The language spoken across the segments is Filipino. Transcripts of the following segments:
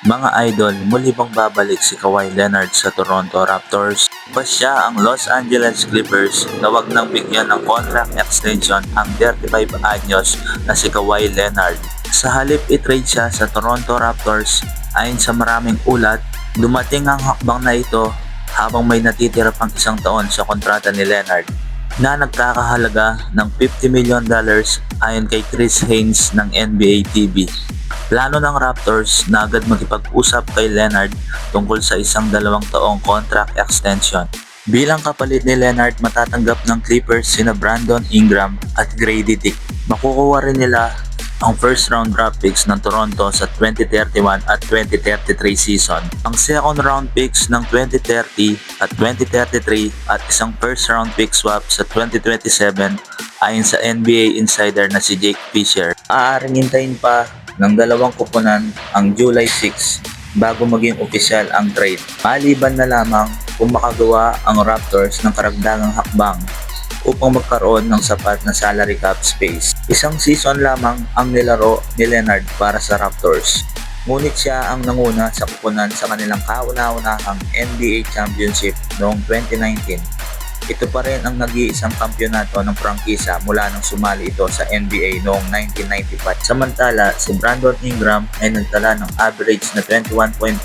Mga idol, muli bang babalik si Kawhi Leonard sa Toronto Raptors? Ba siya ang Los Angeles Clippers na wag nang bigyan ng contract extension ang 35 anyos na si Kawhi Leonard? Sa halip i-trade siya sa Toronto Raptors, ayon sa maraming ulat, dumating ang hakbang na ito habang may natitira pang isang taon sa kontrata ni Leonard na nagkakahalaga ng $50 million ayon kay Chris Haynes ng NBA TV. Plano ng Raptors na agad makipag-usap kay Leonard tungkol sa isang 2 taong contract extension. Bilang kapalit ni Leonard, matatanggap ng Clippers sina Brandon Ingram at Grady Dick. Makukuha rin nila ang first round draft picks ng Toronto sa 2031 at 2033 season, ang second round picks ng 2030 at 2033 at isang first round pick swap sa 2027 ayon sa NBA insider na si Jake Fisher. Aaaring hintayin pa ng dalawang koponan ang July 6 bago maging opisyal ang trade. Maliban na lamang kung makagawa ang Raptors ng karagdagang hakbang upang magkaroon ng sapat na salary cap space. Isang season lamang ang nilaro ni Leonard para sa Raptors. Ngunit siya ang nanguna sa koponan sa kanilang kauna-unahang NBA Championship noong 2019. Ito pa rin ang nag-iisang kampyonato ng prangkisa mula nang sumali ito sa NBA noong 1995. Samantala, si Brandon Ingram ay nagtala ng average na 21.5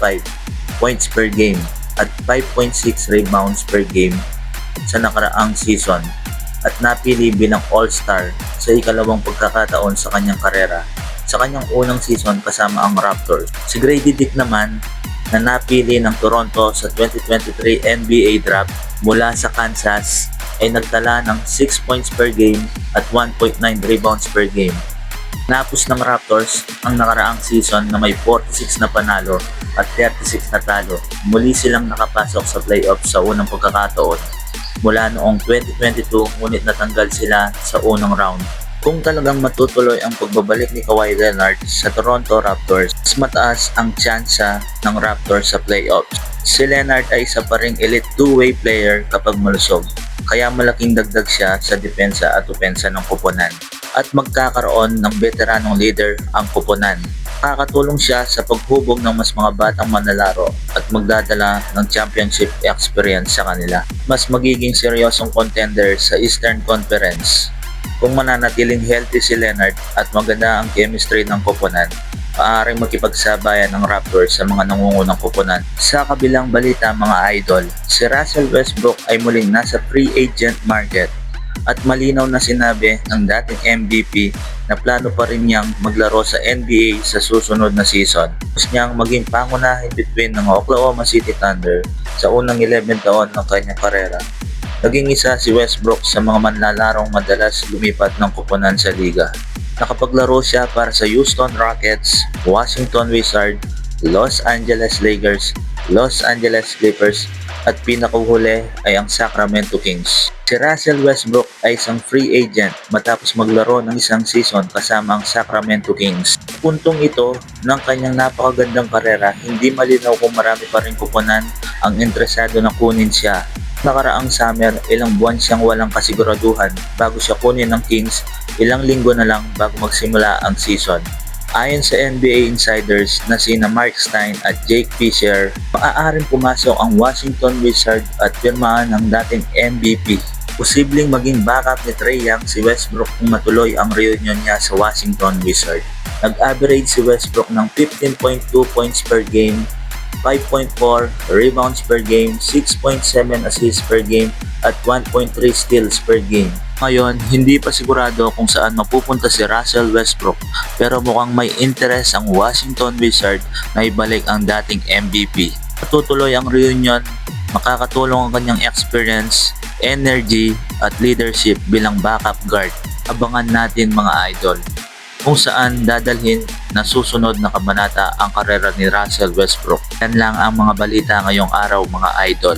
points per game at 5.6 rebounds per game sa nakaraang season at napili bilang All-Star sa ikalawang pagkakataon sa kanyang karera sa kanyang unang season kasama ang Raptors. Si Grady Dick naman na napili ng Toronto sa 2023 NBA Draft mula sa Kansas ay nagtala ng 6 points per game at 1.9 rebounds per game. Napos ng Raptors ang nakaraang season na may 46 na panalo at 36 na talo. Muli silang nakapasok sa playoffs sa unang pagkakataon mula noong 2022, ngunit natanggal sila sa unang round. Kung talagang matutuloy ang pagbabalik ni Kawhi Leonard sa Toronto Raptors, mas mataas ang tsansa ng Raptors sa playoffs. Si Leonard ay isa pa ring elite two-way player kapag malusog, kaya malaking dagdag siya sa depensa at opensa ng koponan. At magkakaroon ng veteranong leader ang koponan. Makakatulong siya sa paghubog ng mas mga batang manlalaro at magdadala ng championship experience sa kanila. Mas magiging seryosong contender sa Eastern Conference. Kung mananatiling healthy si Leonard at maganda ang chemistry ng koponan, maaaring makipagsabayan ng Raptors sa mga nangungunang koponan. Sa kabilang balita mga idol, si Russell Westbrook ay muling nasa free agent market at malinaw na sinabi ng dating MVP na plano pa rin niyang maglaro sa NBA sa susunod na season. Gusto niyang maging pangunahin between ng Oklahoma City Thunder sa unang 11 taon ng kanyang karera. Naging isa si Westbrook sa mga manlalarong madalas lumipat ng koponan sa liga. Nakapaglaro siya para sa Houston Rockets, Washington Wizards, Los Angeles Lakers, Los Angeles Clippers at pinakahuli ay ang Sacramento Kings. Si Russell Westbrook ay isang free agent matapos maglaro ng isang season kasama ang Sacramento Kings. Puntong ito ng kanyang napakagandang karera, hindi malinaw kung marami pa rin koponan ang interesado na kunin siya. Nakaraang summer, ilang buwan siyang walang kasiguraduhan bago siya kunin ng Kings, ilang linggo na lang bago magsimula ang season. Ayon sa NBA insiders na sina Mark Stein at Jake Fisher, maaaring pumasok ang Washington Wizards at pirmahan ng dating MVP. Posibleng maging backup ni Trae Young si Westbrook kung matuloy ang reunion niya sa Washington Wizards. Nag-average si Westbrook ng 15.2 points per game, 5.4 rebounds per game, 6.7 assists per game at 1.3 steals per game. Ngayon, hindi pa sigurado kung saan mapupunta si Russell Westbrook pero mukhang may interest ang Washington Wizards na ibalik ang dating MVP. Patutuloy ang reunion, makakatulong ang kanyang experience, energy at leadership bilang backup guard. Abangan natin mga idol kung saan dadalhin na susunod na kabanata ang karera ni Russell Westbrook. Yan lang ang mga balita ngayong araw mga idol.